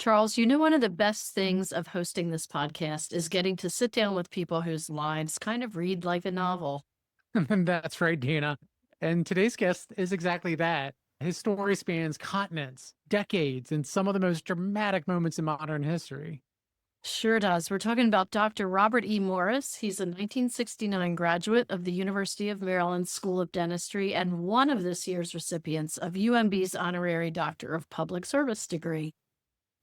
Charles, one of the best things of hosting this podcast is getting to sit down with people whose lives kind of read like a novel. That's right, Dana. And today's guest is exactly that. His story spans continents, decades, and some of the most dramatic moments in modern history. Sure does. We're talking about Dr. Robert E. Morris. He's a 1969 graduate of the University of Maryland School of Dentistry and one of this year's recipients of UMB's honorary Doctor of Public Service degree.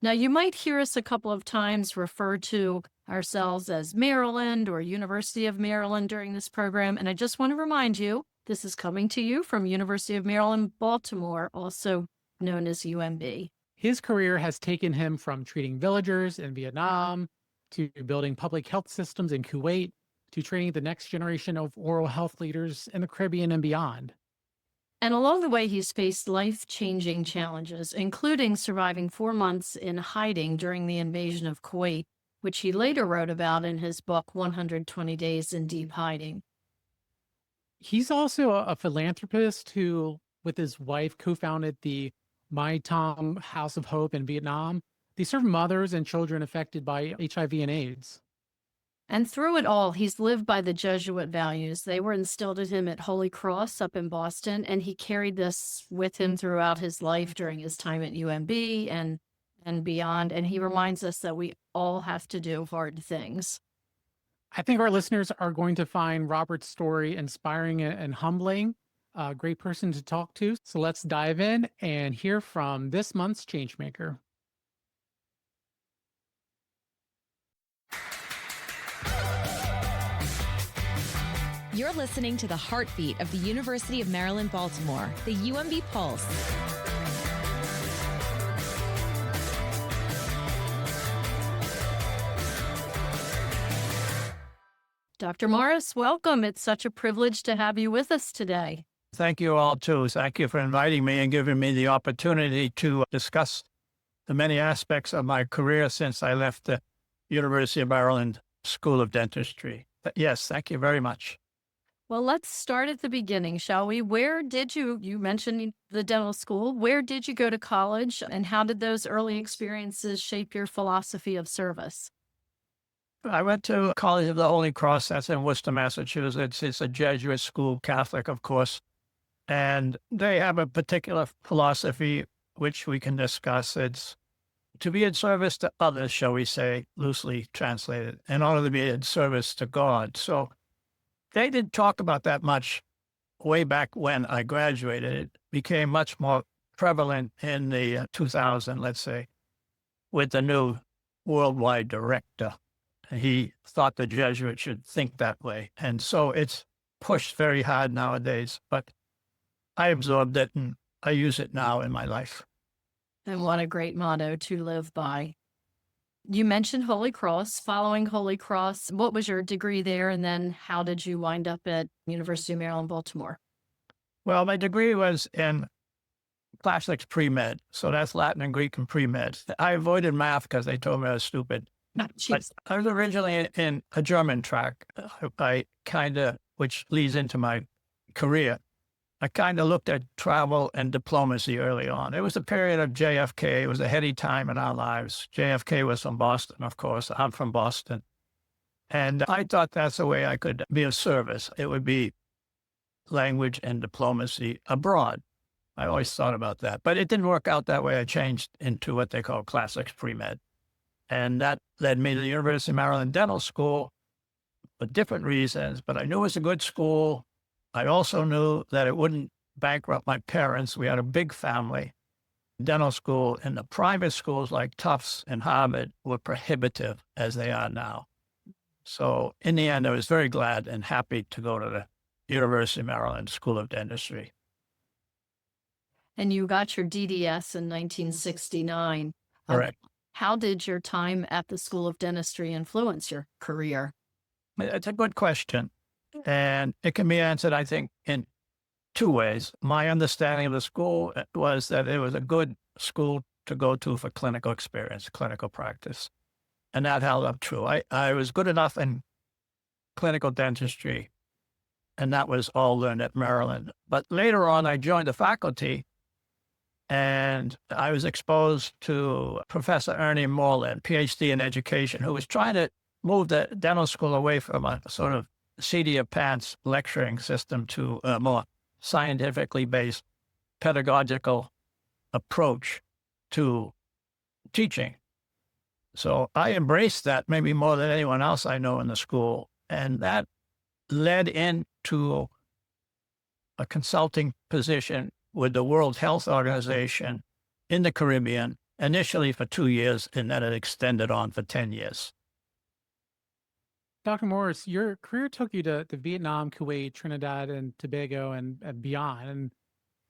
Now, you might hear us a couple of times refer to ourselves as Maryland or University of Maryland during this program, and I just want to remind you, this is coming to you from University of Maryland, Baltimore, also known as UMB. His career has taken him from treating villagers in Vietnam to building public health systems in Kuwait to training the next generation of oral health leaders in the Caribbean and beyond. And along the way, he's faced life-changing challenges, including surviving 4 months in hiding during the invasion of Kuwait, which he later wrote about in his book, 120 Days in Deep Hiding. He's also a philanthropist who, with his wife, co-founded the My Tom House of Hope in Vietnam. They serve mothers and children affected by HIV and AIDS. And through it all, he's lived by the Jesuit values. They were instilled in him at Holy Cross up in Boston, and he carried this with him throughout his life during his time at UMB and beyond. And he reminds us that we all have to do hard things. I think our listeners are going to find Robert's story inspiring and humbling, a great person to talk to. So let's dive in and hear from this month's Changemaker. You're listening to the heartbeat of the University of Maryland, Baltimore, the UMB Pulse. Dr. Morris, welcome. It's such a privilege to have you with us today. Thank you all, too. Thank you for inviting me and giving me the opportunity to discuss the many aspects of my career since I left the University of Maryland School of Dentistry. Yes, thank you very much. Well, let's start at the beginning, shall we? Where did you mentioned the dental school, where did you go to college, and how did those early experiences shape your philosophy of service? I went to College of the Holy Cross, that's in Worcester, Massachusetts. It's a Jesuit school, Catholic, of course. And they have a particular philosophy, which we can discuss. It's to be in service to others, shall we say, loosely translated, in order to be in service to God. So they didn't talk about that much way back when I graduated. It became much more prevalent in the 2000, let's say, with the new worldwide director. He thought the Jesuit should think that way. And so it's pushed very hard nowadays, but I absorbed it and I use it now in my life. And what a great motto to live by. You mentioned Holy Cross. Following Holy Cross, what was your degree there? And then how did you wind up at University of Maryland, Baltimore? Well, my degree was in classics pre-med. So that's Latin and Greek and pre-med. I avoided math because they told me I was stupid. But I was originally in a German track. Which leads into my career. I kind of looked at travel and diplomacy early on. It was a period of JFK. It was a heady time in our lives. JFK was from Boston, of course. I'm from Boston. And I thought that's the way I could be of service. It would be language and diplomacy abroad. I always thought about that. But it didn't work out that way. I changed into what they call classics pre-med. And that led me to the University of Maryland Dental School for different reasons. But I knew it was a good school. I also knew that it wouldn't bankrupt my parents. We had a big family. Dental school and the private schools like Tufts and Harvard were prohibitive as they are now. So in the end, I was very glad and happy to go to the University of Maryland School of Dentistry. And you got your DDS in 1969. Correct. How did your time at the School of Dentistry influence your career? It's a good question. And it can be answered, I think, in two ways. My understanding of the school was that it was a good school to go to for clinical experience, clinical practice. And that held up true. I was good enough in clinical dentistry, and that was all learned at Maryland. But later on, I joined the faculty, And I was exposed to Professor Ernie Moreland, PhD in education, who was trying to move the dental school away from a sort of seat of your pants lecturing system to a more scientifically based pedagogical approach to teaching. So I embraced that maybe more than anyone else I know in the school. And that led into a consulting position with the World Health Organization in the Caribbean, initially for 2 years, and then it extended on for 10 years. Dr. Morris, your career took you to Vietnam, Kuwait, Trinidad, and Tobago, and beyond.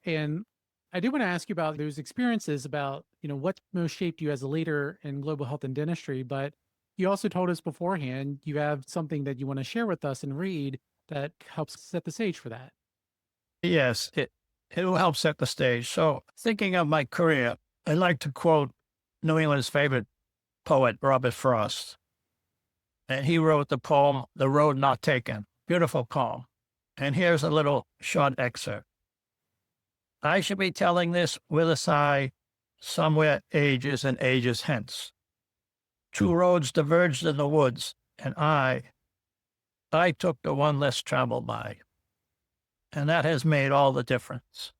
And I do want to ask you about those experiences, about what most shaped you as a leader in global health and dentistry. But you also told us beforehand you have something that you want to share with us and read that helps set the stage for that. Yes, it will help set the stage. So thinking of my career, I like to quote New England's favorite poet, Robert Frost. And he wrote the poem, The Road Not Taken. Beautiful poem. And here's a little short excerpt. I should be telling this with a sigh, somewhere ages and ages hence. Two roads diverged in the woods, and I took the one less traveled by. And that has made all the difference.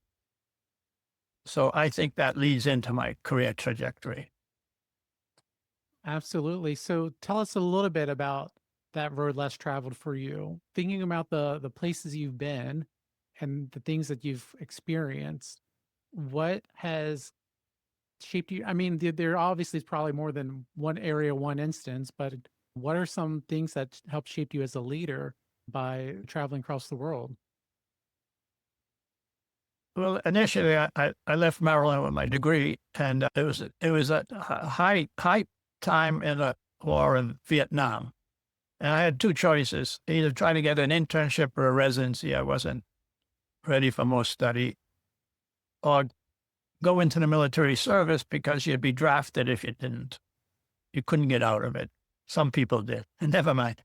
So I think that leads into my career trajectory. Absolutely. So tell us a little bit about that road less traveled for you. Thinking about the places you've been and the things that you've experienced, what has shaped you? I mean, there obviously is probably more than one area, one instance, but what are some things that helped shape you as a leader by traveling across the world? Well, initially, I left Maryland with my degree, and it was a high time in the war in Vietnam. And I had two choices, either try to get an internship or a residency. I wasn't ready for more study, or go into the military service because you'd be drafted if you didn't. You couldn't get out of it. Some people did, and never mind.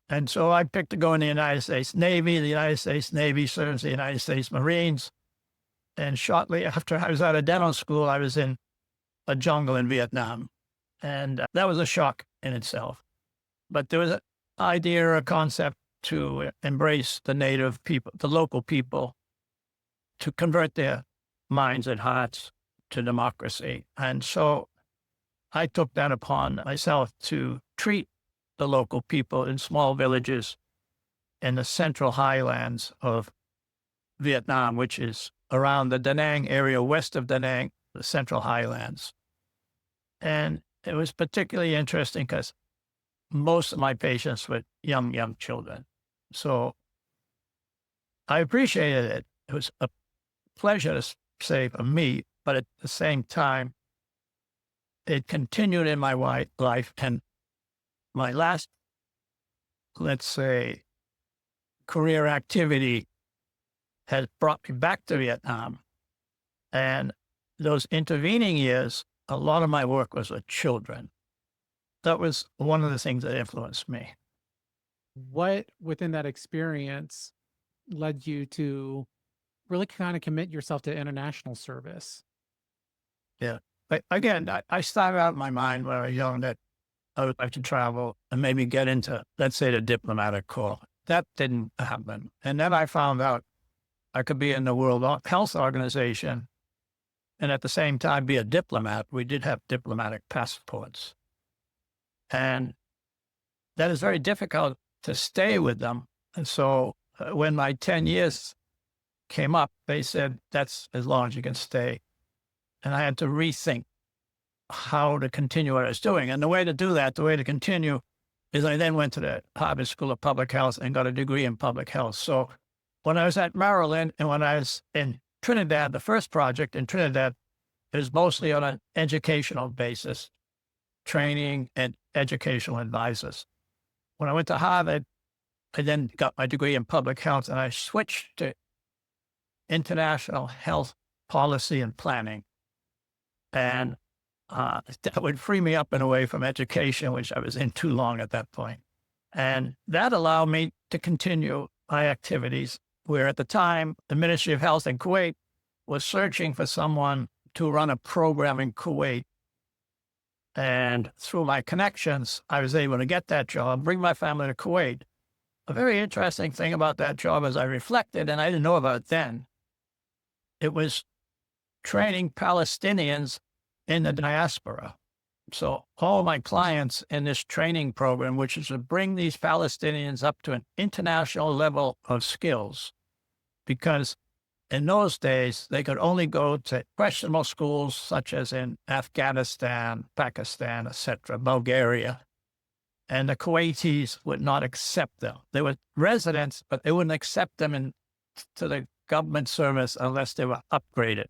And so I picked to go in the United States Navy. The United States Navy serves the United States Marines. And shortly after I was out of dental school, I was in a jungle in Vietnam. And that was a shock in itself. But there was an idea or a concept to embrace the native people, the local people, to convert their minds and hearts to democracy. And so I took that upon myself to treat the local people in small villages in the central highlands of Vietnam, which is around the Da Nang area, west of Da Nang, the central highlands. And it was particularly interesting because most of my patients were young children. So I appreciated it. It was a pleasure to say for me, but at the same time, it continued in my life. And my last, let's say, career activity has brought me back to Vietnam. And those intervening years, a lot of my work was with children. That was one of the things that influenced me. What within that experience led you to really kind of commit yourself to international service? Yeah. But again, I started out in my mind when I was young that I would like to travel and maybe get into, let's say, the diplomatic corps. That didn't happen. And then I found out I could be in the World Health Organization and at the same time be a diplomat. We did have diplomatic passports. And that is very difficult to stay with them. And so when my 10 years came up, they said, that's as long as you can stay. And I had to rethink how to continue what I was doing. And the way to do that, the way to continue, is I then went to the Harvard School of Public Health and got a degree in public health. So when I was at Maryland and when I was in Trinidad, the first project in Trinidad is mostly on an educational basis, training and educational advisors. When I went to Harvard, I then got my degree in public health and I switched to international health policy and planning. And that would free me up in a way from education, which I was in too long at that point. And that allowed me to continue my activities, where at the time, the Ministry of Health in Kuwait was searching for someone to run a program in Kuwait. And through my connections, I was able to get that job, bring my family to Kuwait. A very interesting thing about that job, as I reflected, and I didn't know about it then, it was training Palestinians in the diaspora. So all my clients in this training program, which is to bring these Palestinians up to an international level of skills, because in those days, they could only go to questionable schools such as in Afghanistan, Pakistan, etc., Bulgaria. And the Kuwaitis would not accept them. They were residents, but they wouldn't accept them into the government service unless they were upgraded.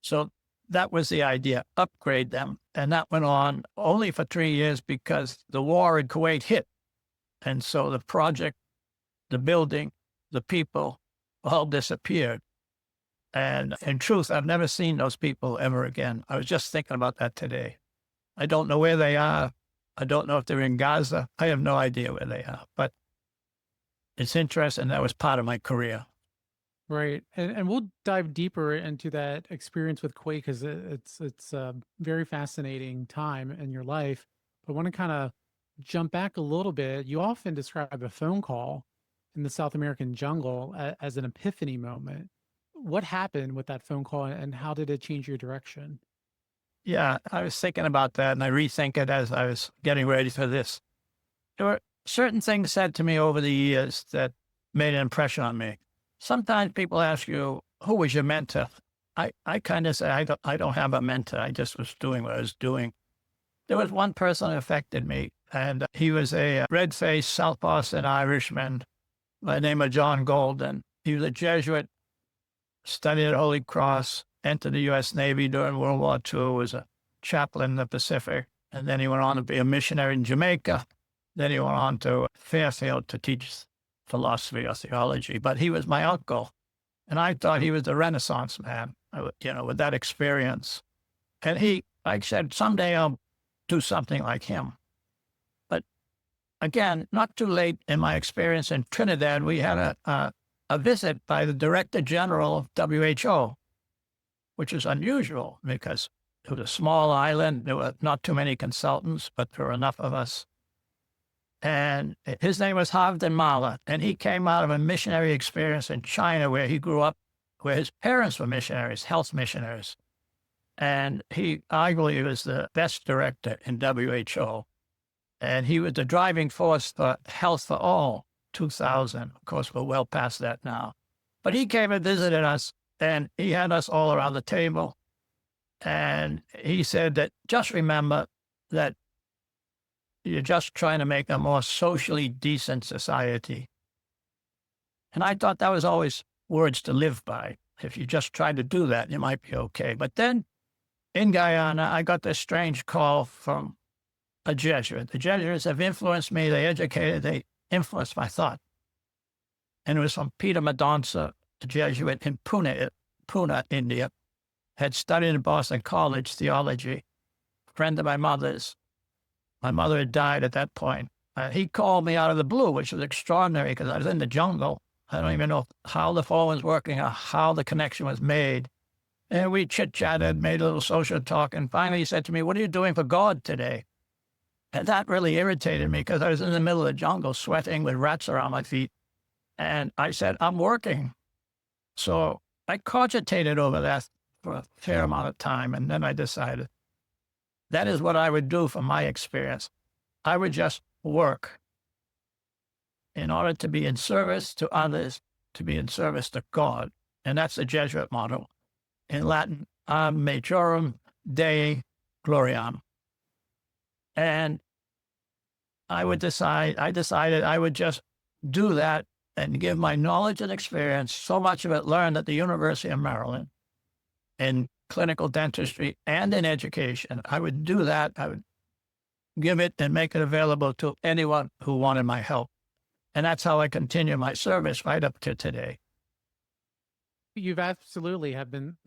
So that was the idea, upgrade them. And that went on only for 3 years because the war in Kuwait hit. And so the project, the building, the people all disappeared. And in truth, I've never seen those people ever again. I was just thinking about that today. I don't know where they are. I don't know if they're in Gaza. I have no idea where they are. But it's interesting. That was part of my career. Right. And we'll dive deeper into that experience with Kuwait because it's a very fascinating time in your life. But I want to kind of jump back a little bit. You often describe a phone call in the South American jungle as an epiphany moment. What happened with that phone call and how did it change your direction? Yeah, I was thinking about that and I rethink it as I was getting ready for this. There were certain things said to me over the years that made an impression on me. Sometimes people ask you, who was your mentor? I kind of say, I don't have a mentor. I just was doing what I was doing. There was one person who affected me, and he was a red-faced South Boston Irishman by the name of John Golden. He was a Jesuit, studied at Holy Cross, entered the U.S. Navy during World War II, was a chaplain in the Pacific, and then he went on to be a missionary in Jamaica. Then he went on to Fairfield to teach philosophy or theology. But he was my uncle, and I thought he was the Renaissance man, with that experience. And I said, someday I'll do something like him. But again, not too late in my experience in Trinidad, we had a visit by the Director General of WHO, which is unusual because it was a small island. There were not too many consultants, but there were enough of us. And his name was Havdan Mala, and he came out of a missionary experience in China where he grew up, where his parents were missionaries, health missionaries. And he arguably was the best director in WHO. And he was the driving force for Health for All, 2000. Of course, we're well past that now. But he came and visited us, and he had us all around the table. And he said that just remember that you're just trying to make a more socially decent society. And I thought that was always words to live by. If you just try to do that, you might be okay. But then in Guyana, I got this strange call from a Jesuit. The Jesuits have influenced me. They influenced my thought. And it was from Peter Madonsa, a Jesuit in Pune, India, had studied at Boston College theology, friend of my mother's. My mother had died at that point. He called me out of the blue, which was extraordinary because I was in the jungle. I don't even know how the phone was working or how the connection was made. And we chit-chatted, made a little social talk. And finally he said to me, "What are you doing for God today?" And that really irritated me because I was in the middle of the jungle sweating with rats around my feet. And I said, "I'm working." So I cogitated over that for a fair amount of time. And then I decided that is what I would do from my experience. I would just work in order to be in service to others, to be in service to God. And that's the Jesuit motto. In Latin, Ad Majorem Dei Gloriam. And I decided I would just do that and give my knowledge and experience, so much of it learned at the University of Maryland in clinical dentistry and in education. I would do that. I would give it and make it available to anyone who wanted my help. And that's how I continue my service right up to today. You've absolutely have been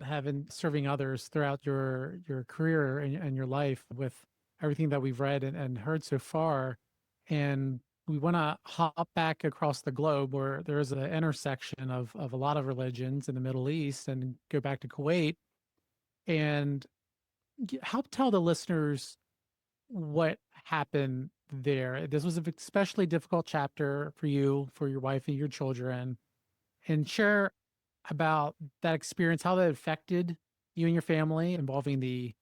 serving others throughout your career and your life with everything that we've read and heard so far. And we want to hop back across the globe where there is an intersection of a lot of religions in the Middle East and go back to Kuwait. and help tell the listeners what happened there. This was an especially difficult chapter for you, for your wife and your children, and share about that experience, how that affected you and your family, involving the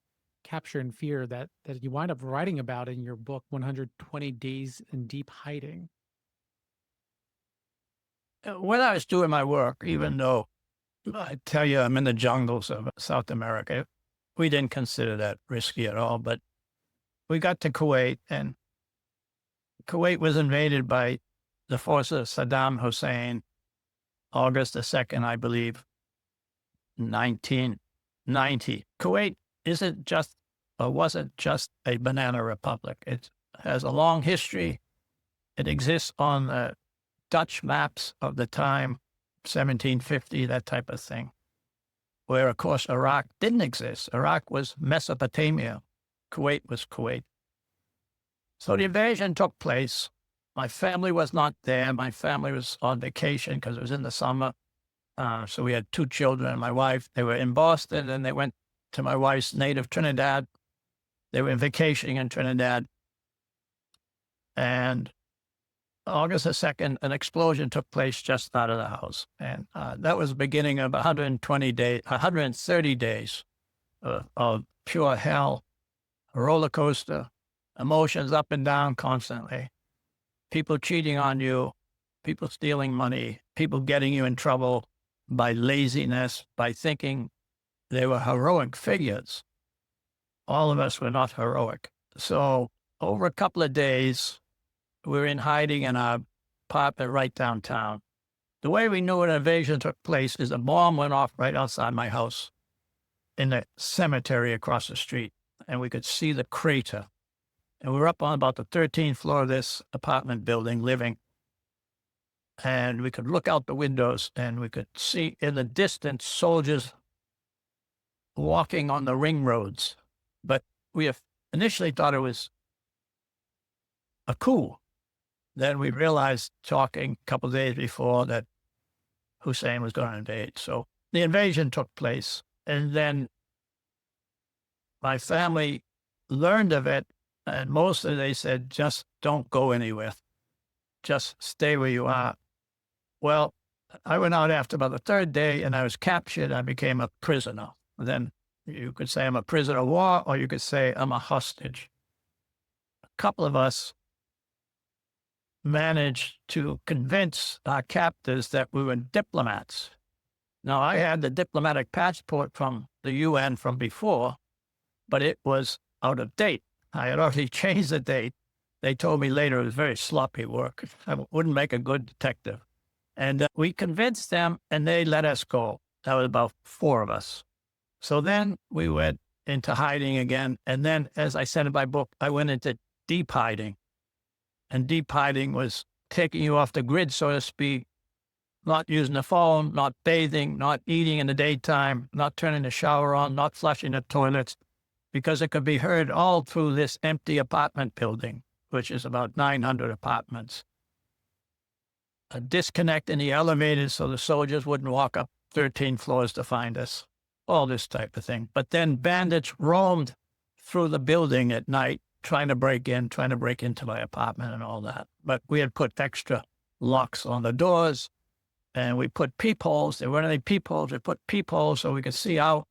capture and fear that you wind up writing about in your book, 120 Days in Deep Hiding. When I was doing my work, even though I tell you I'm in the jungles of South America, we didn't consider that risky at all. But we got to Kuwait, and Kuwait was invaded by the forces of Saddam Hussein, August the 2nd, I believe, 1990. Kuwait isn't just, or wasn't just a banana republic. It has a long history. It exists on the Dutch maps of the time, 1750, that type of thing, where, of course, Iraq didn't exist. Iraq was Mesopotamia. Kuwait was Kuwait. So the invasion took place. My family was not there. My family was on vacation because it was in the summer. So we had 2 children and my wife. They were in Boston, and they went to my wife's native Trinidad. They were vacationing in Trinidad. And August the 2nd, an explosion took place just out of the house. And that was the beginning of 130 days of pure hell, a roller coaster, emotions up and down constantly, people cheating on you, people stealing money, people getting you in trouble by laziness, by thinking they were heroic figures. All of us were not heroic. So over a couple of days, we were in hiding in our apartment right downtown. The way we knew an invasion took place is a bomb went off right outside my house in the cemetery across the street, and we could see the crater. And we were up on about the 13th floor of this apartment building living, and we could look out the windows and we could see in the distance soldiers walking on the ring roads. But we initially thought it was a coup. Then we realized, talking a couple of days before, that Hussein was going to invade. So the invasion took place. And then my family learned of it, and mostly they said, just don't go anywhere. Just stay where you are. Well, I went out after about the 3rd day, and I was captured. I became a prisoner. Then you could say I'm a prisoner of war, or you could say I'm a hostage. A couple of us managed to convince our captors that we were diplomats. Now, I had the diplomatic passport from the UN from before, but it was out of date. I had already changed the date. They told me later it was very sloppy work. I wouldn't make a good detective. And we convinced them, and they let us go. That was about 4 of us. So then we went into hiding again. And then, as I said in my book, I went into deep hiding. And deep hiding was taking you off the grid, so to speak, not using the phone, not bathing, not eating in the daytime, not turning the shower on, not flushing the toilets, because it could be heard all through this empty apartment building, which is about 900 apartments. A disconnect in the elevators so the soldiers wouldn't walk up 13 floors to find us, all this type of thing. But then bandits roamed through the building at night, trying to break into my apartment and all that. But we had put extra locks on the doors, and we put peepholes. There weren't any peepholes. We put peepholes so we could see out.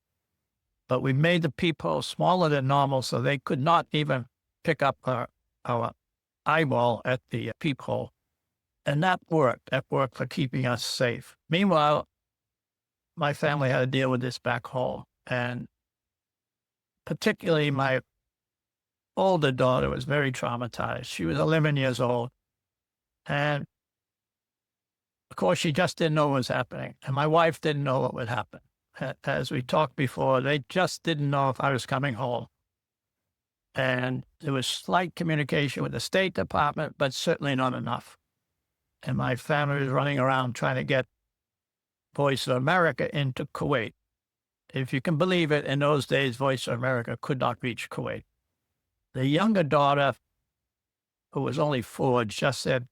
But we made the peepholes smaller than normal so they could not even pick up our eyeball at the peephole. And that worked. That worked for keeping us safe. Meanwhile, my family had to deal with this back home. And particularly my older daughter was very traumatized. She was 11 years old. And of course, she just didn't know what was happening. And my wife didn't know what would happen. As we talked before, they just didn't know if I was coming home. And there was slight communication with the State Department, but certainly not enough. And my family was running around trying to get Voice of America into Kuwait. If you can believe it, in those days, Voice of America could not reach Kuwait. The younger daughter, who was only 4, just said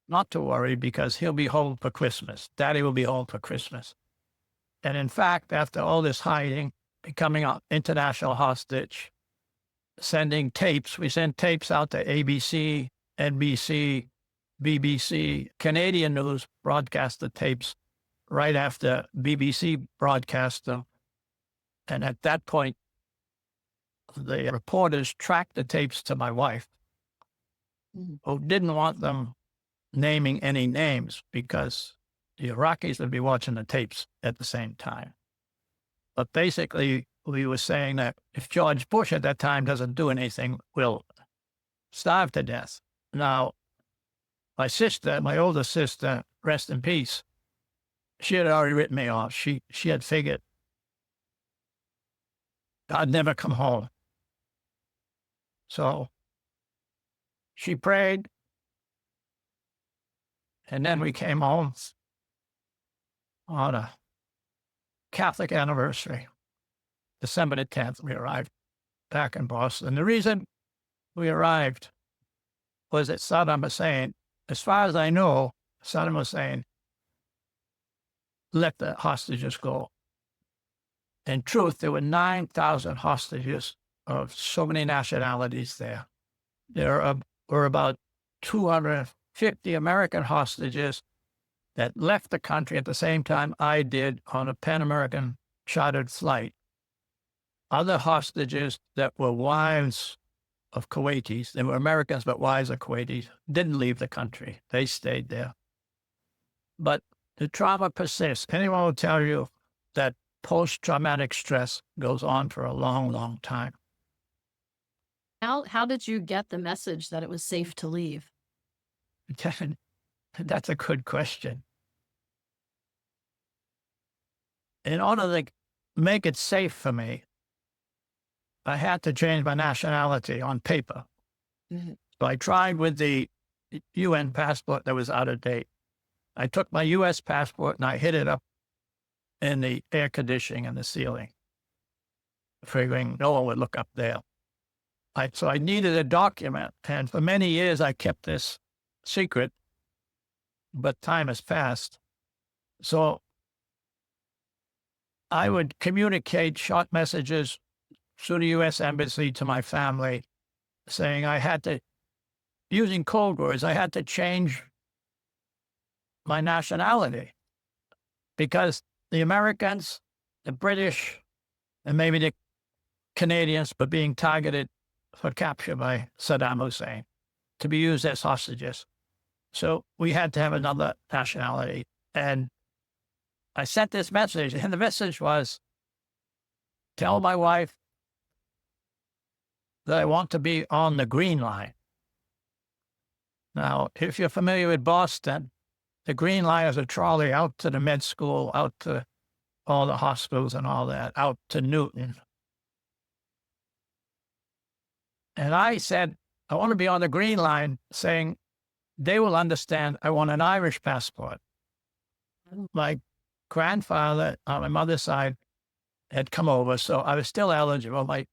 not to worry because he'll be home for Christmas. Daddy will be home for Christmas. And in fact, after all this hiding, becoming an international hostage, sending tapes. We sent tapes out to ABC, NBC, BBC. Canadian news broadcast the tapes right after BBC broadcast them. And at that point, the reporters tracked the tapes to my wife, who didn't want them naming any names because the Iraqis would be watching the tapes at the same time. But basically, we were saying that if George Bush at that time doesn't do anything, we'll starve to death. Now, my sister, my older sister, rest in peace, she had already written me off. She had figured I'd never come home. So she prayed, and then we came home on a Catholic anniversary. December the 10th, we arrived back in Boston. The reason we arrived was that Saddam Hussein, as far as I know, Saddam Hussein let the hostages go. In truth, there were 9,000 hostages of so many nationalities there. There were about 250 American hostages that left the country at the same time I did on a Pan-American chartered flight. Other hostages that were wives of Kuwaitis, they were Americans but wives of Kuwaitis, didn't leave the country. They stayed there. But the trauma persists. Anyone will tell you that post-traumatic stress goes on for a long, long time. How did you get the message that it was safe to leave? That's a good question. In order to make it safe for me, I had to change my nationality on paper. So I tried with the UN passport that was out of date. I took my US passport and I hid it up in the air conditioning and the ceiling, figuring no one would look up there. So I needed a document, and for many years I kept this secret, but time has passed. So I would communicate short messages through the U.S. Embassy to my family, saying I had to, using code words, I had to change my nationality because the Americans, the British, and maybe the Canadians were being targeted for capture by Saddam Hussein to be used as hostages. So we had to have another nationality. And I sent this message, and the message was, tell my wife that I want to be on the Green Line. Now, if you're familiar with Boston, the Green Line is a trolley out to the med school, out to all the hospitals and all that, out to Newton. And I said, I want to be on the Green Line, saying they will understand I want an Irish passport. My grandfather on my mother's side had come over, so I was still eligible. My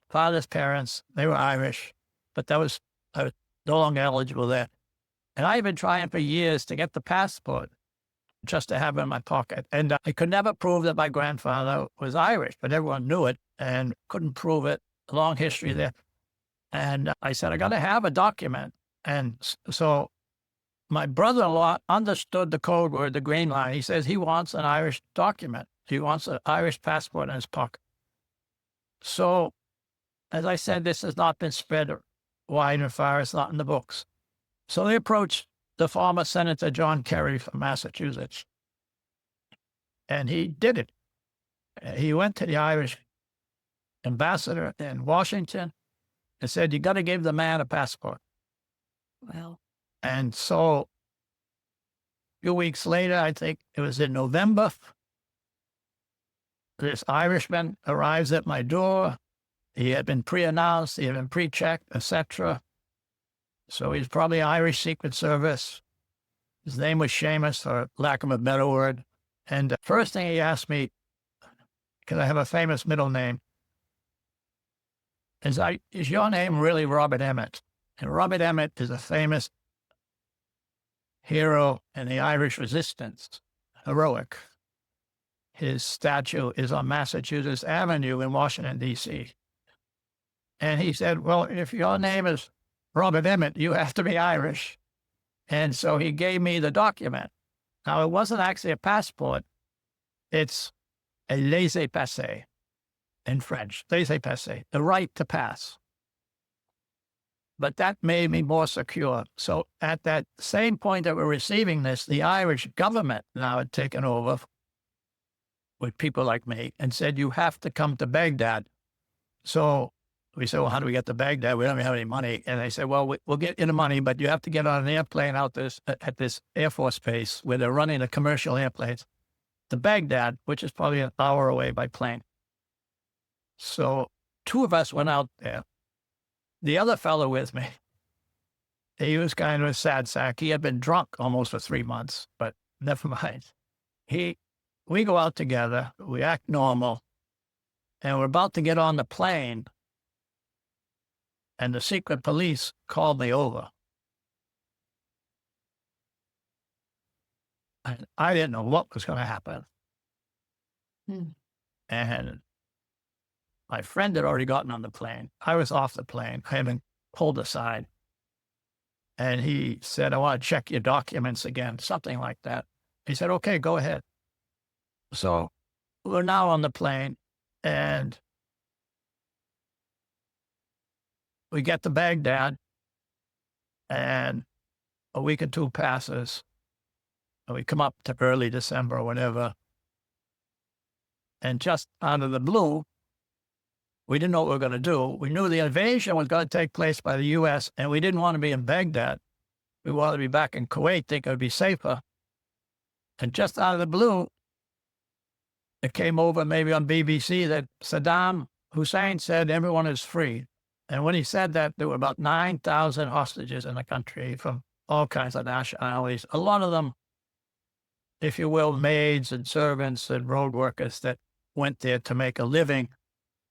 father's parents, they were Irish, but I was no longer eligible there. And I had been trying for years to get the passport just to have it in my pocket. And I could never prove that my grandfather was Irish, but everyone knew it and couldn't prove it. A long history there. And I said, I got to have a document. And so my brother-in-law understood the code word, the Green Line. He says he wants an Irish document. He wants an Irish passport in his pocket. So, as I said, this has not been spread wide and far. It's not in the books. So they approached the former Senator John Kerry from Massachusetts. And he did it. He went to the Irish ambassador in Washington and said, you got to give the man a passport. Well, And so a few weeks later, I think it was in November, this Irishman arrives at my door. He had been pre-announced, he had been pre-checked, etc. So he's probably Irish Secret Service. His name was Seamus, for lack of a better word. And the first thing he asked me, because I have a famous middle name, is your name really Robert Emmet? And Robert Emmet is a famous hero in the Irish resistance, heroic. his statue is on Massachusetts Avenue in Washington, D.C. And he said, well, if your name is Robert Emmett, you have to be Irish. And so he gave me the document. Now, it wasn't actually a passport. It's a laissez-passer in French, laissez-passer, the right to pass. But that made me more secure. So at that same point that we're receiving this, the Irish government now had taken over with people like me and said, you have to come to Baghdad. So we said, well, how do we get to Baghdad? We don't have any money. And they said, well, we'll get you the money, but you have to get on an airplane out at this Air Force base where they're running the commercial airplanes to Baghdad, which is probably an hour away by plane. So 2 of us went out there. The other fellow with me, he was kind of a sad sack. He had been drunk almost for 3 months, but never mind. We go out together, we act normal, and we're about to get on the plane, and the secret police called me over. And I didn't know what was going to happen. And my friend had already gotten on the plane. I was off the plane. I had been pulled aside. And he said, I want to check your documents again, something like that. He said, okay, go ahead. So we're now on the plane, and we get to Baghdad, and a week or 2 passes, and we come up to early December or whatever. And just out of the blue, we didn't know what we were going to do. We knew the invasion was going to take place by the U.S., and we didn't want to be in Baghdad. We wanted to be back in Kuwait, think it would be safer. And just out of the blue, it came over maybe on BBC that Saddam Hussein said everyone is free. And when he said that, there were about 9,000 hostages in the country from all kinds of nationalities. A lot of them, if you will, maids and servants and road workers that went there to make a living,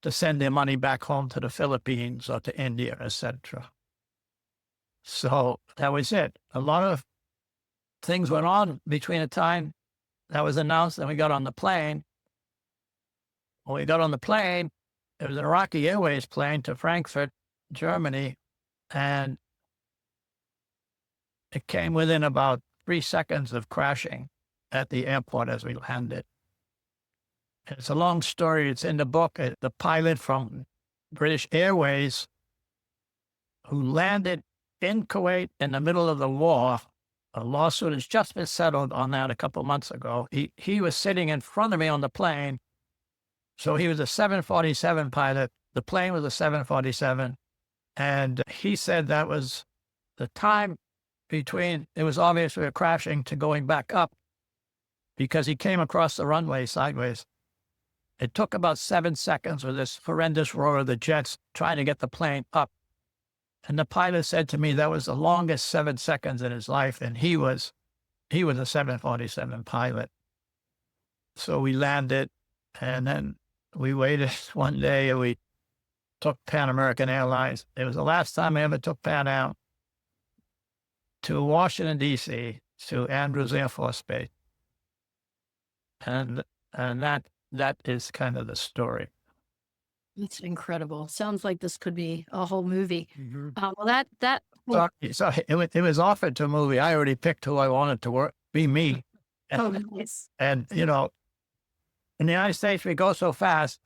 to send their money back home to the Philippines or to India, etc. So that was it. A lot of things went on between the time that was announced and we got on the plane. When we got on the plane, it was an Iraqi Airways plane to Frankfurt, Germany, and it came within about 3 seconds of crashing at the airport as we landed. It's a long story. It's in the book. The pilot from British Airways who landed in Kuwait in the middle of the war, a lawsuit has just been settled on that a couple months ago. He was sitting in front of me on the plane. So he was a 747 pilot. The plane was a 747. And he said that was the time between, it was obvious we were crashing to going back up because he came across the runway sideways. It took about 7 seconds with this horrendous roar of the jets trying to get the plane up. And the pilot said to me that was the longest 7 seconds in his life. And he was a 747 pilot. So we landed, and then we waited one day and we took Pan American Airlines. It was the last time I ever took Pan Am to Washington, D.C., to Andrews Air Force Base. And that is kind of the story. It's incredible. Sounds like this could be a whole movie. So it was offered to a movie. I already picked who I wanted to be me. Nice. And, you know, in the United States, we go so fast.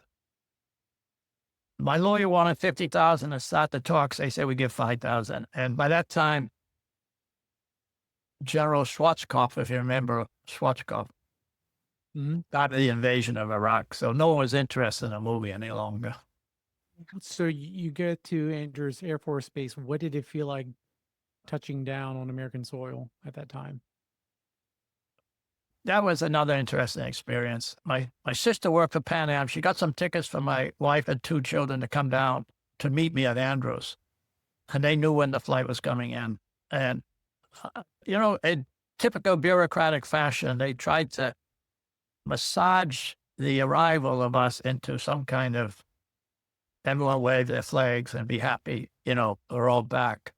My lawyer wanted $50,000 to start the talks. They said we give $5,000. And by that time, General Schwartzkoff, if you remember Schwartzkoff, started the invasion of Iraq. So no one was interested in a movie any longer. So you get to Andrews Air Force Base. What did it feel like touching down on American soil at that time? That was another interesting experience. My sister worked for Pan Am. She got some tickets for my wife and 2 children to come down to meet me at Andrews. And they knew when the flight was coming in. And, you know, in typical bureaucratic fashion, they tried to massage the arrival of us into some kind of everyone wave their flags and be happy, you know, we're all back.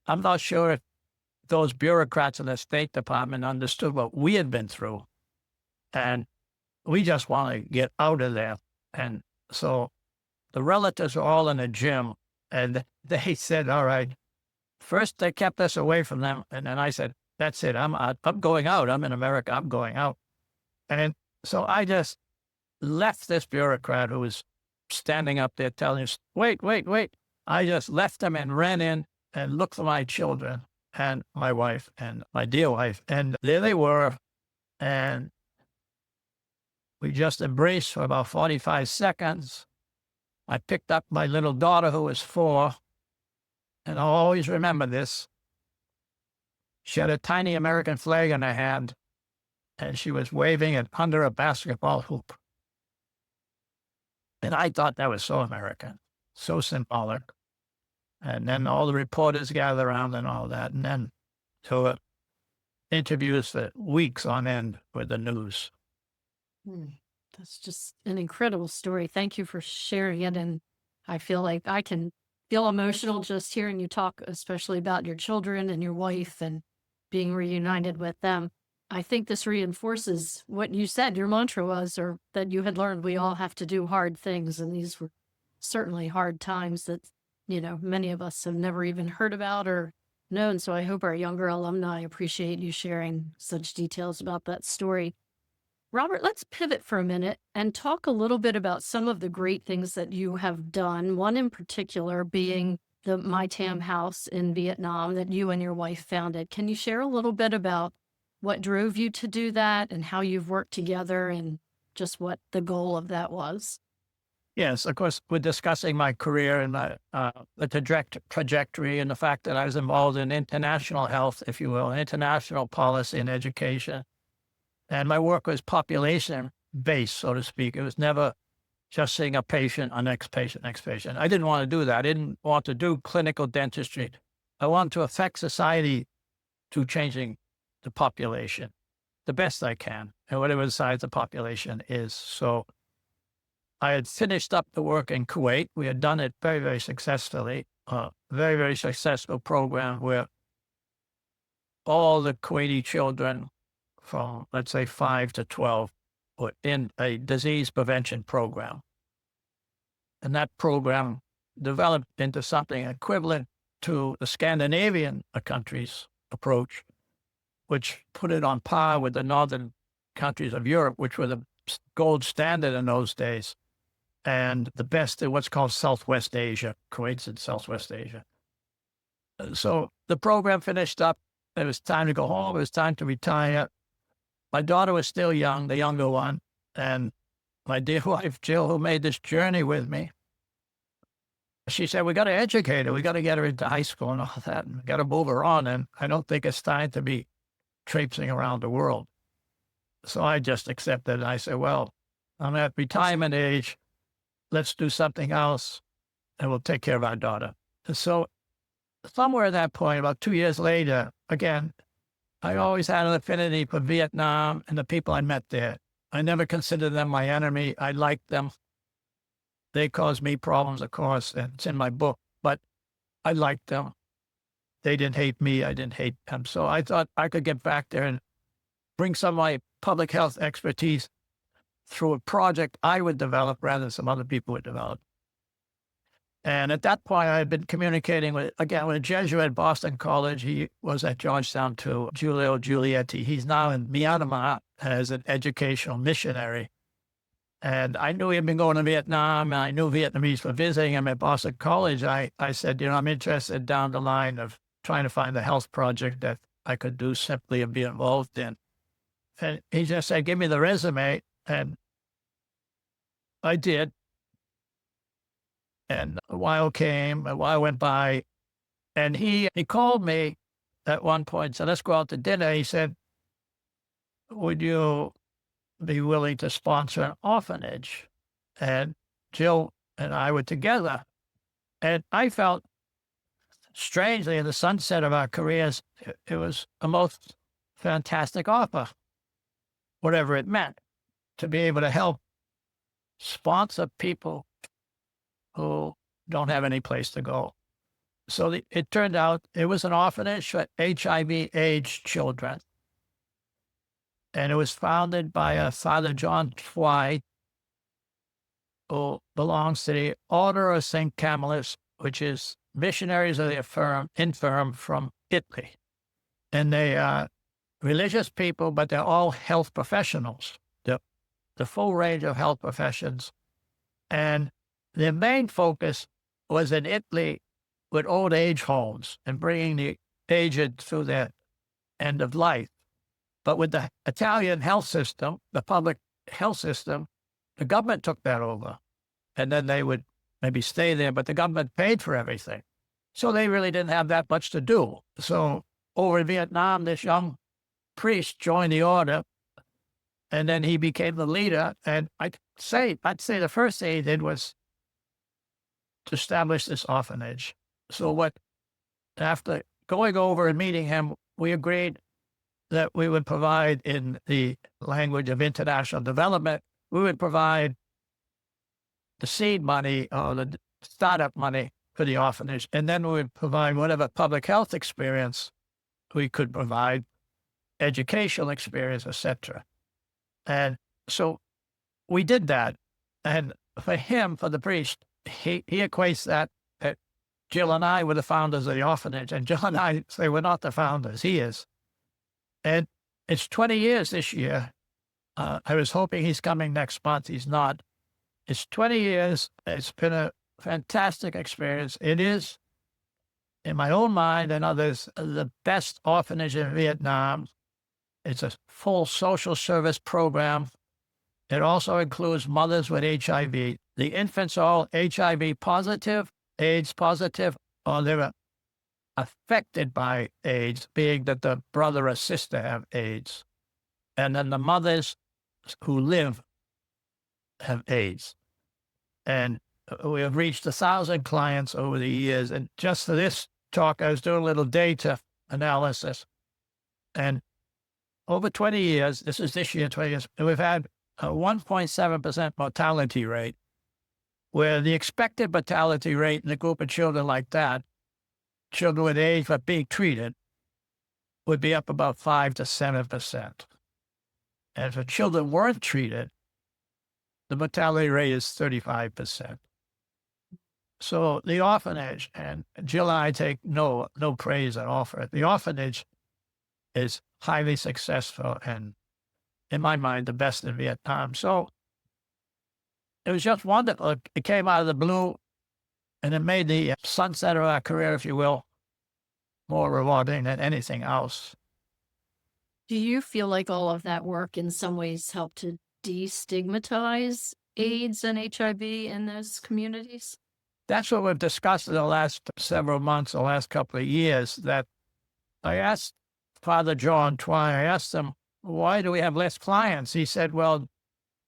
I'm not sure if those bureaucrats in the State Department understood what we had been through And we just want to get out of there. And so the relatives are all in the gym, and they said, all right, first they kept us away from them. And then I said, that's it. I'm going out. I'm in America. I'm going out. And so I just left this bureaucrat who was standing up there telling us, wait, wait, wait. I just left him and ran in and looked for my children and my wife and my dear wife. And there they were. And we just embraced for about 45 seconds. I picked up my little daughter who was 4. And I'll always remember this. She had a tiny American flag in her hand, and she was waving it under a basketball hoop. And I thought that was so American, so symbolic. And then all the reporters gathered around and all that. And then so interviews for weeks on end with the news. That's just an incredible story. Thank you for sharing it. And I feel like I can feel emotional just hearing you talk, especially about your children and your wife and being reunited with them. I think this reinforces what you said your mantra was, or that you had learned we all have to do hard things. And these were certainly hard times that, many of us have never even heard about or known. So I hope our younger alumni appreciate you sharing such details about that story. Robert, let's pivot for a minute and talk a little bit about some of the great things that you have done. One in particular being the My Tam house in Vietnam that you and your wife founded. Can you share a little bit about what drove you to do that and how you've worked together and just what the goal of that was? Yes, of course, we're discussing my career and the trajectory and the fact that I was involved in international health, if you will, international policy and education. And my work was population-based, so to speak. It was never just seeing a patient, a next patient, next patient. I didn't want to do that. I didn't want to do clinical dentistry. I wanted to affect society through changing the population the best I can, and whatever the size of the population is. So I had finished up the work in Kuwait. We had done it very, very successfully. Very, very successful program where all the Kuwaiti children from, let's say, 5 to 12 were in a disease prevention program. And that program developed into something equivalent to the Scandinavian countries' approach, which put it on par with the northern countries of Europe, which were the gold standard in those days, and the best in what's called Southwest Asia. Kuwait's in Southwest Asia. So the program finished up. It was time to go home. It was time to retire. My daughter was still young, the younger one, and my dear wife, Jill, who made this journey with me, she said, we got to educate her. We got to get her into high school and all that, and we got to move her on. And I don't think it's time to be traipsing around the world. So I just accepted. And I said, well, I'm at retirement age. Let's do something else, and we'll take care of our daughter. And so somewhere at that point, about 2 years later, again, I always had an affinity for Vietnam and the people I met there. I never considered them my enemy. I liked them. They caused me problems, of course, and it's in my book, but I liked them. They didn't hate me. I didn't hate them. So I thought I could get back there and bring some of my public health expertise through a project I would develop rather than some other people would develop. And at that point, I had been communicating with a Jesuit at Boston College. He was at Georgetown too, Giulio Giulietti. He's now in Myanmar as an educational missionary. And I knew he had been going to Vietnam, and I knew Vietnamese were visiting him at Boston College. I said, I'm interested down the line of trying to find a health project that I could do simply and be involved in. And he just said, give me the resume. And I did. And a while went by, and he called me at one point and said, let's go out to dinner. He said, would you be willing to sponsor an orphanage? And Jill and I were together. And I felt, strangely, in the sunset of our careers, it was a most fantastic offer, whatever it meant, to be able to help sponsor people who don't have any place to go. So it turned out it was an orphanage for HIV/AIDS children. And it was founded by a Father John Twy, who belongs to the Order of St. Camillus, which is missionaries of the infirm from Italy. And they are religious people, but they're all health professionals, the full range of health professions. And their main focus was in Italy with old age homes and bringing the aged through their end of life. But with the Italian health system, the public health system, the government took that over. And then they would maybe stay there, but the government paid for everything. So they really didn't have that much to do. So over in Vietnam, this young priest joined the order, and then he became the leader. And I'd say the first thing he did was to establish this orphanage. So after going over and meeting him, we agreed that we would provide, in the language of international development, we would provide the seed money or the startup money for the orphanage, and then we would provide whatever public health experience we could provide, educational experience, etc. And so we did that. And for him, for the priest, he equates that Jill and I were the founders of the orphanage, and Jill and I say we're not the founders. He is. And it's 20 years this year. I was hoping he's coming next month. He's not. It's 20 years. It's been a fantastic experience. It is, in my own mind and others, the best orphanage in Vietnam. It's a full social service program. It also includes mothers with HIV. The infants are all HIV positive, AIDS positive, or they're affected by AIDS, being that the brother or sister have AIDS. And then the mothers who live have AIDS. And we have reached 1,000 clients over the years. And just for this talk, I was doing a little data analysis. And over 20 years, this year, 20 years, we've had a 1.7% mortality rate, where the expected mortality rate in a group of children like that, children with AIDS but being treated, would be up about 5 to 7%. And if children weren't treated, the mortality rate is 35%. So the orphanage, and Jill and I take no praise at all for it. The orphanage is highly successful and, in my mind, the best in Vietnam. So it was just wonderful. It came out of the blue, and it made the sunset of our career, if you will, more rewarding than anything else. Do you feel like all of that work in some ways helped to destigmatize AIDS and HIV in those communities? That's what we've discussed in the last several months, the last couple of years, that I asked Father John Twy, I asked him, why do we have less clients? He said, well,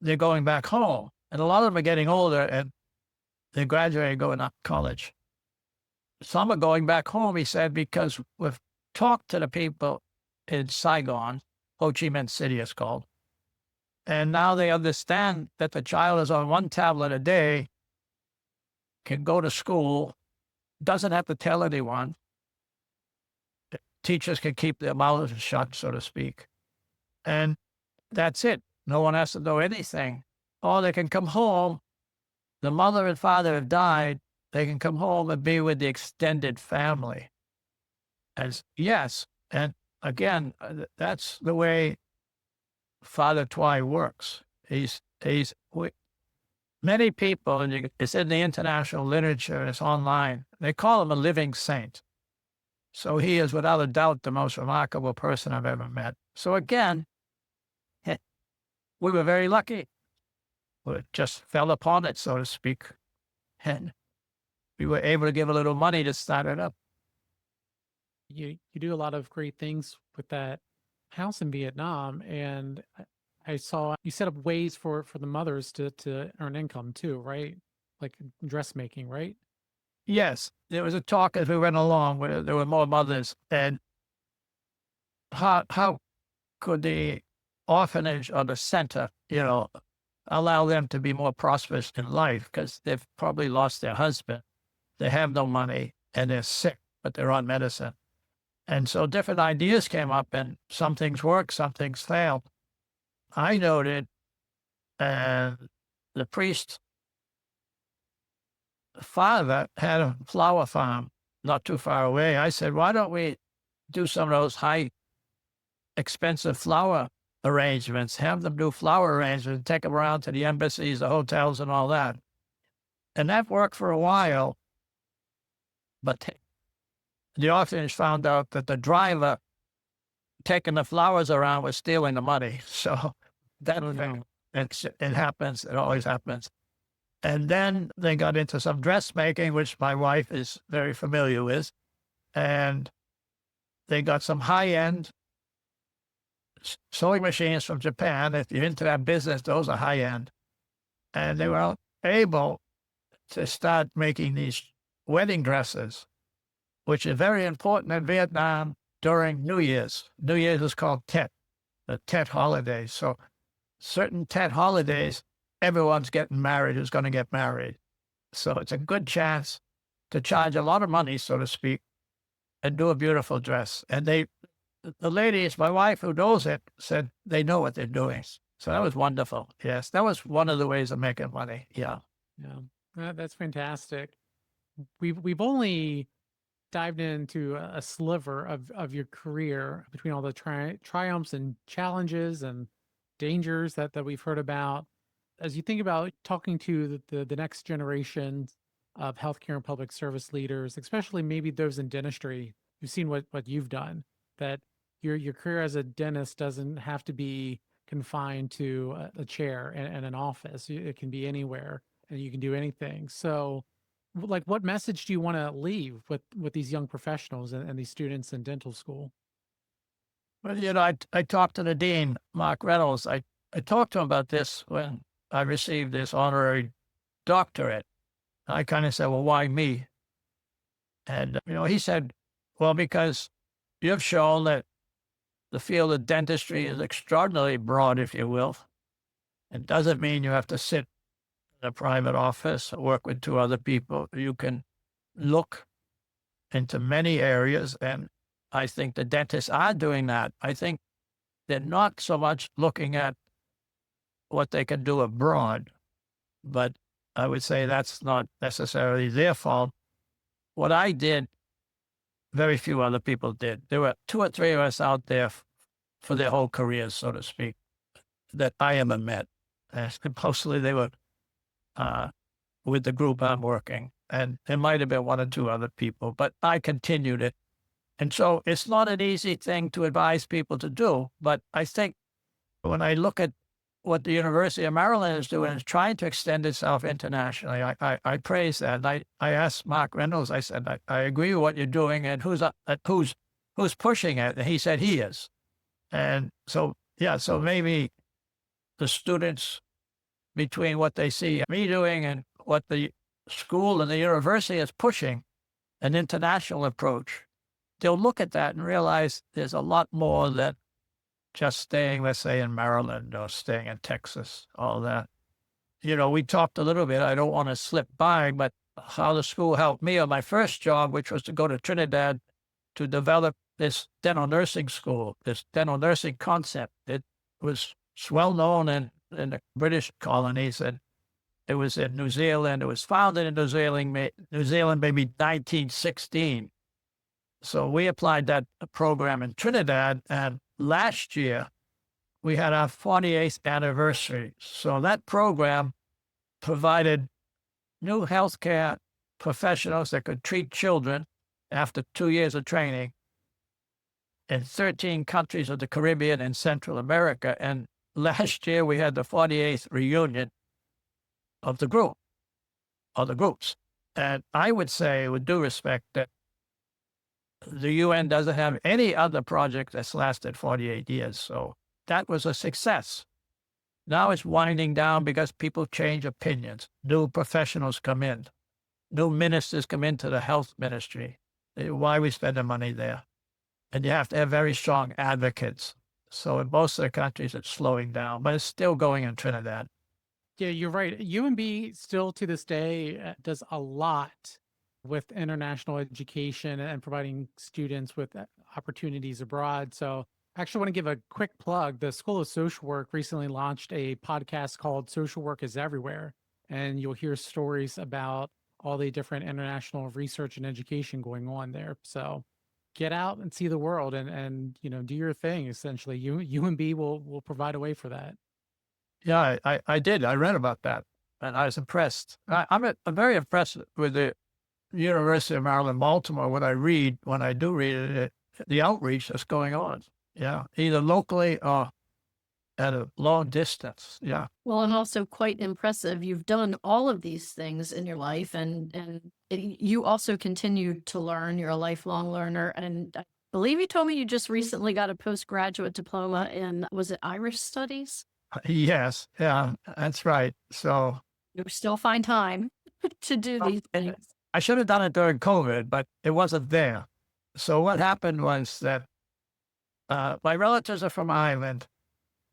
they're going back home. And a lot of them are getting older and they're graduating, going up to college. Some are going back home, he said, because we've talked to the people in Saigon, Ho Chi Minh City it's called, and now they understand that the child is on one tablet a day, can go to school, doesn't have to tell anyone. Teachers can keep their mouths shut, so to speak. And that's it. No one has to know anything. Or they can come home. The mother and father have died. They can come home and be with the extended family. Yes. And again, that's the way Father Twy works. Many people, and it's in the international literature, it's online, they call him a living saint. So he is without a doubt the most remarkable person I've ever met. So again, we were very lucky. We just fell upon it, so to speak. And we were able to give a little money to start it up. You do a lot of great things with that house in Vietnam, and I saw you set up ways for the mothers to earn income too, right? Like dressmaking, right? Yes, there was a talk as we went along where there were more mothers, and how could the orphanage or the center, allow them to be more prosperous in life, because they've probably lost their husband, they have no money, and they're sick, but they're on medicine. And so different ideas came up, and some things worked, some things failed. I noted, and the priest's father had a flower farm not too far away. I said, why don't we do some of those high expensive flower arrangements, have them do flower arrangements, take them around to the embassies, the hotels and all that. And that worked for a while, but the orphanage found out that the driver taking the flowers around was stealing the money. So that it happens. It always happens. And then they got into some dressmaking, which my wife is very familiar with. And they got some high-end sewing machines from Japan. If you're into that business, those are high-end. And they were able to start making these wedding dresses, which are very important in Vietnam during New Year's. New Year's is called Tet, the Tet holiday. So certain Tet holidays, everyone's getting married who's going to get married. So it's a good chance to charge a lot of money, so to speak, and do a beautiful dress. And the ladies, my wife who knows it, said they know what they're doing. So that was wonderful. Yes, that was one of the ways of making money. Yeah. That's fantastic. We've only dived into a sliver of your career between all the triumphs and challenges and dangers that we've heard about. As you think about talking to the next generation of healthcare and public service leaders, especially maybe those in dentistry, who've seen what you've done, that your career as a dentist doesn't have to be confined to a chair and an office. It can be anywhere and you can do anything. So like, what message do you want to leave with these young professionals and these students in dental school? Well, I talked to the dean, Mark Reynolds. I talked to him about this when I received this honorary doctorate. I kind of said, well, why me? And, he said, well, because you've shown that the field of dentistry is extraordinarily broad, if you will. It doesn't mean you have to sit in a private office or work with two other people. You can look into many areas, and I think the dentists are doing that. I think they're not so much looking at what they can do abroad, but I would say that's not necessarily their fault. What I did, very few other people did. There were 2 or 3 of us out there for their whole careers, so to speak, that I ever met. And mostly they were with the group I'm working. And there might have been 1 or 2 other people, but I continued it. And so it's not an easy thing to advise people to do. But I think when I look at what the University of Maryland is doing, is trying to extend itself internationally. I praise that. And I asked Mark Reynolds, I said, I agree with what you're doing, and who's pushing it? And he said he is. And so, so maybe the students, between what they see me doing and what the school and the university is pushing, an international approach, they'll look at that and realize there's a lot more than just staying, let's say, in Maryland or staying in Texas, all that. We talked a little bit, I don't want to slip by, but how the school helped me on my first job, which was to go to Trinidad to develop this dental nursing school, this dental nursing concept. It was well known in the British colonies, and it was in New Zealand. It was founded in New Zealand maybe 1916. So we applied that program in Trinidad, and last year we had our 48th anniversary. So that program provided new healthcare professionals that could treat children after 2 years of training in 13 countries of the Caribbean and Central America. And last year we had the 48th reunion of the group, or the groups. And I would say, with due respect, that the UN doesn't have any other project that's lasted 48 years. So that was a success. Now it's winding down because people change opinions. New professionals come in. New ministers come into the health ministry. Why we spend the money there? And you have to have very strong advocates. So in most of the countries, it's slowing down, but it's still going in Trinidad. Yeah, you're right. UMB still to this day does a lot with international education and providing students with opportunities abroad. So Actually, want to give a quick plug. The School of Social Work recently launched a podcast called Social Work is Everywhere, and you'll hear stories about all the different international research and education going on there. So get out and see the world and do your thing. Essentially, UMB will provide a way for that. Yeah, I did. I read about that, and I was impressed. I'm very impressed with the University of Maryland, Baltimore. When I do read it, the outreach that's going on. Yeah, either locally or at a long distance. Yeah. Well, and also quite impressive. You've done all of these things in your life, and you also continue to learn. You're a lifelong learner, and I believe you told me you just recently got a postgraduate diploma in, was it Irish studies? Yes. Yeah, that's right. So You still find time to do these things. I should have done it during COVID, but it wasn't there. So what happened was that my relatives are from Ireland,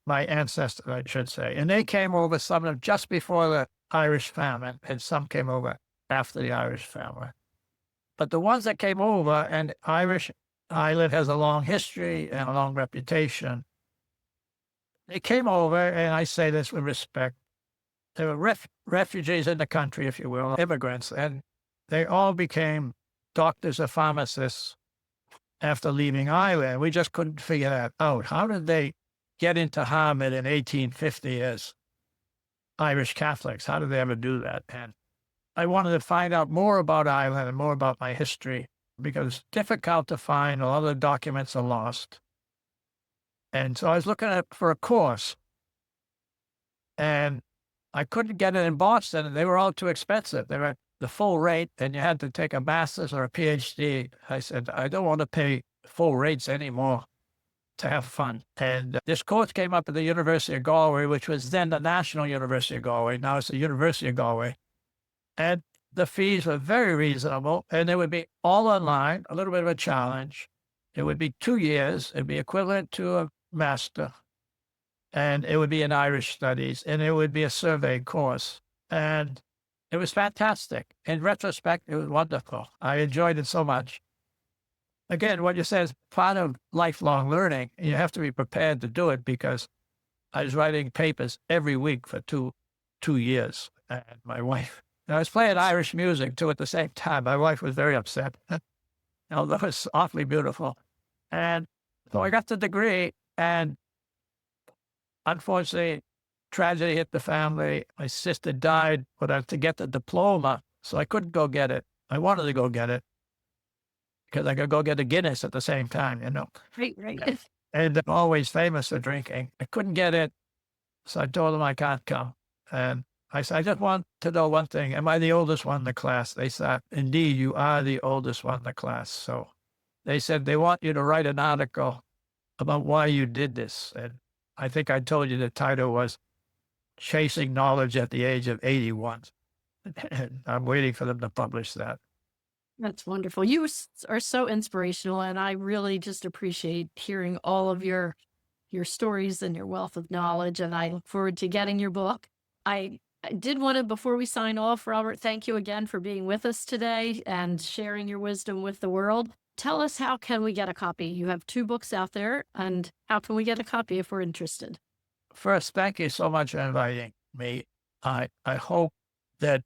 my ancestors, I should say, and they came over, some of them just before the Irish famine, and some came over after the Irish famine. But the ones that came over, and Ireland has a long history and a long reputation. They came over, and I say this with respect. They were refugees in the country, if you will, immigrants, and they all became doctors or pharmacists after leaving Ireland. We just couldn't figure that out. How did they get into Harvard in 1850 as Irish Catholics? How did they ever do that? And I wanted to find out more about Ireland and more about my history because it's difficult to find. A lot of the documents are lost. And so I was looking for a course, and I couldn't get it in Boston, and they were all too expensive. They were the full rate, and you had to take a master's or a PhD. I said, I don't want to pay full rates anymore to have fun. And this course came up at the University of Galway, which was then the National University of Galway. Now it's the University of Galway. And the fees were very reasonable, and they would be all online, a little bit of a challenge. It would be 2 years. It'd be equivalent to a master. And it would be in Irish studies, and it would be a survey course. And it was fantastic. In retrospect, it was wonderful. I enjoyed it so much. Again, what you said is part of lifelong learning. You have to be prepared to do it because I was writing papers every week for two years. And my wife, and I was playing Irish music too at the same time. My wife was very upset, although it's awfully beautiful. And so I got the degree, and unfortunately, tragedy hit the family. My sister died, but I had to get the diploma, so I couldn't go get it. I wanted to go get it because I could go get a Guinness at the same time, Right. And I'm always famous for drinking. I couldn't get it, so I told them I can't come. And I said, I just want to know one thing. Am I the oldest one in the class? They said, indeed, you are the oldest one in the class. So they said they want you to write an article about why you did this. And I think I told you the title was Chasing Knowledge at the Age of 81. And I'm waiting for them to publish that. That's wonderful. You are so inspirational, and I really just appreciate hearing all of your stories and your wealth of knowledge, and I look forward to getting your book. I did want to, before we sign off, Robert, thank you again for being with us today and sharing your wisdom with the world. Tell us, how can we get a copy? You have 2 books out there, and how can we get a copy if we're interested? First, thank you so much for inviting me. I hope that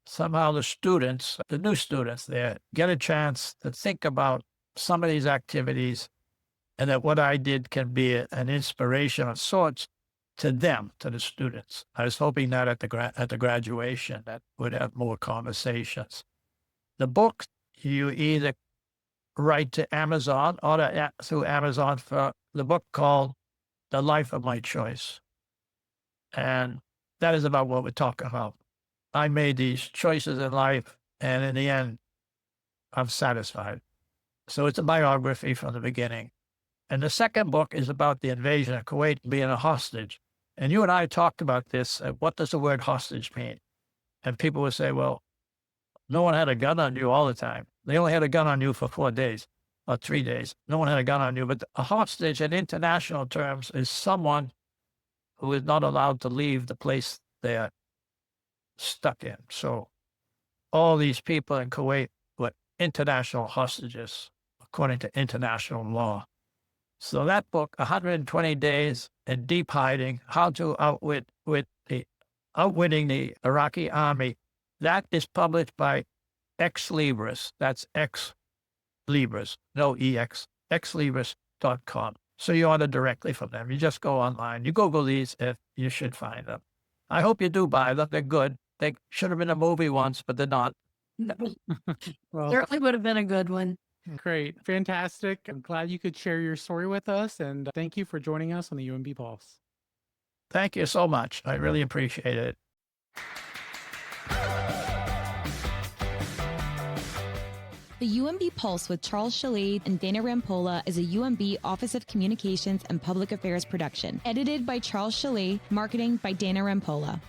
somehow the students, the new students there, get a chance to think about some of these activities, and that what I did can be an inspiration of sorts to them, to the students. I was hoping that at the graduation that would have more conversations. The book, you either write to Amazon or through Amazon for the book called The Life of My Choice. And that is about what we're talking about. I made these choices in life, and in the end, I'm satisfied. So it's a biography from the beginning. And the second book is about the invasion of Kuwait and being a hostage. And you and I talked about this. What does the word hostage mean? And people would say, well, no one had a gun on you all the time. They only had a gun on you for 4 days or 3 days. No one had a gun on you. But a hostage in international terms is someone who is not allowed to leave the place they're stuck in. So all these people in Kuwait were international hostages according to international law. So that book, 120 Days in Deep Hiding, How to Outwitting the Iraqi Army, that is published by Ex Libris. That's Ex Libris, no EX, exlibris.com. So you order directly from them. You just go online. You Google these, if you should find them. I hope you do buy them. They're good. They should have been a movie once, but they're not. Well, Certainly would have been a good one. great. Fantastic. I'm glad you could share your story with us. And thank you for joining us on the UMB Pulse. Thank you so much. I really appreciate it. The UMB Pulse with Charles Chalet and Dana Rampolla is a UMB Office of Communications and Public Affairs production. Edited by Charles Chalet, marketing by Dana Rampolla.